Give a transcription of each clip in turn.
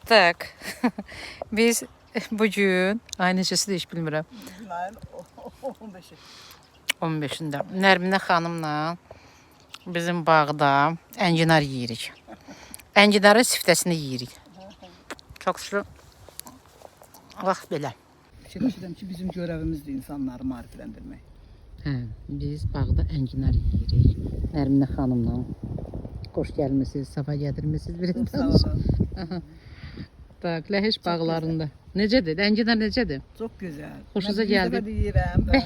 Tak. Biz bugün ay neçəsidir heç bilmirəm. Günayın 15'i. 15-də Nərminə xanımla bizim bağda enginar yeyirik. Enginarın siftəsini yeyirik. Çox şükür. Vaxt belə. Fikirləşirəm ki, bizim görevimizdir insanları maarifləndirmək. Hə, biz bağda enginar yeyirik. Nərminə xanımla. Xoş gəlmisiniz, safa gətirmisiniz. Bir Sağ olun. Bak, Ləhəş bağlarında. Necədir? Enginar necədir? Çox gözəl. Xoşunuza Mən bir gəldi? dəfə deyirəm və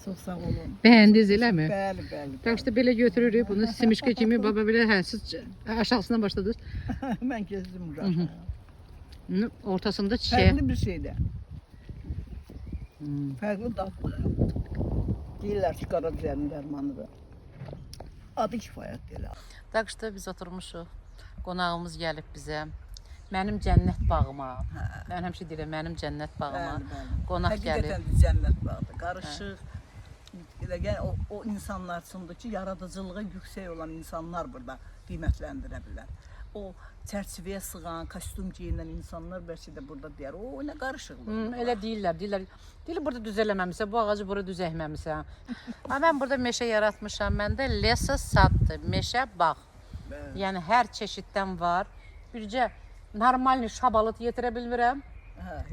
çox sağ olun. Bəyəndiniz eləmi? Bəli, bəli. Bak işte belə götürürük bunu simişka kimi baba belə hə siz aşağısından başladınız. Mən kezdim uşaq. Ortasında çiçək. Fərqli bir şeydir. Fərqli daddır. Deyirlər ki, qaraciyərin dərmanıdır. Adı kifayət deyil. Tak işte biz oturmuşuq. Qonağımız gəlib bizə. Mənim cənnət bağıma. Mən həmişə deyirəm mənim cənnət bağıma. Qonaq gəlib. Həqiqətən də cənnət bağdır. Qarışıq. Yəni o insanlar üçündür ki, yaradıcılığı yüksək olan insanlar burada qiymətləndirə bilər. O çərçivəyə sığan, kostyum geyinən insanlar bəlkə də burada deyər. O nə qarışıqlıq. Elə deyirlər. Deyirlər burada düz eləməmisən, bu ağacı bura düz əkməmisən. Amma mən burada meşə yaratmışam. Məndə lesa saddır, meşə bağ. Yəni hər çeşiddən var. Bircə normal şabalıt yetirə bilmirəm.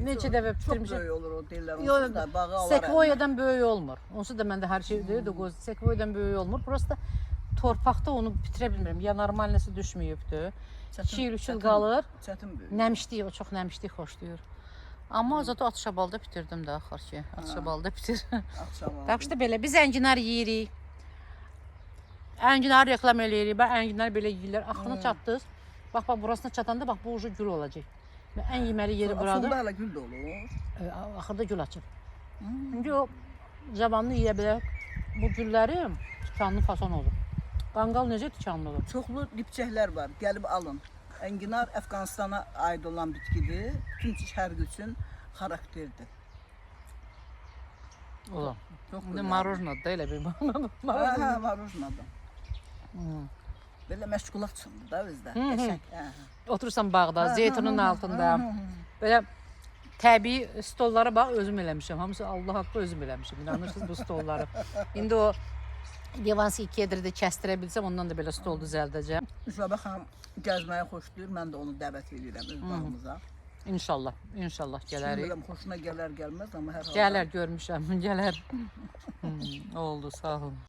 Neçə dəfə bitirmişəm. Çox böyük olur o deyirlər. Onsuz da bağı alar. Sekvoyadan böyük olmur. Onsuz da məndə hər şey deyirdi. Sekvoyadan böyük olmur. Prosta torpaqda onu bitirə bilmirəm. Ya normal nəsə düşməyibdi. 2 il 3 il qalır. Çətin böyük. Nəmişlik, o çox nəmişlik xoşlayır. Amma zato Atşabalda bitirdim də axır ki. Atşabalda bitir. Tak işte belə biz enginar yeyirik. Enginar reklam eləyirik. Bax enginar belə yeyirlər. Axırına çatdınız. Bax burasına çatanda bax bu ucu gül olacaq. Və ən yeməli yeri buradır. Fındaqla gül də olur. Axırda gül açır. İndi o cavanlı yeyə bilər. Bu gülləri tikanlı fason olur. Qanqal necə tikanlı olur? Çoxlu dipçəklər var. Gəlib alın. Enginar Əfqanistana aid olan bitkidir. Bütün şərq üçün xarakterdir. Ola. Çox İndi gözəl. marojnadır da elə bir. Hə, marojnadır. Belə məşğulat çıxdı da bizdə. Qəşəng. Oturursan bağda, zeytunun altında. Belə təbii stollara bax özüm eləmişəm. Hamısı Allah haqqı özüm eləmişəm. İnanırsınız bu stolları. İndi o Devanski kedirdə kəstirə bilsəm ondan da belə stol düzəldəcəm. Üşabə xanım gəzməyi xoşlayır. Mən də onu dəvət edirəm öz bağımıza. İnşallah, inşallah gələrik. Bilmirəm xoşuna gələr gəlməz amma hər halda. Gələr görmüşəm, gələr. Oldu, sağ olun.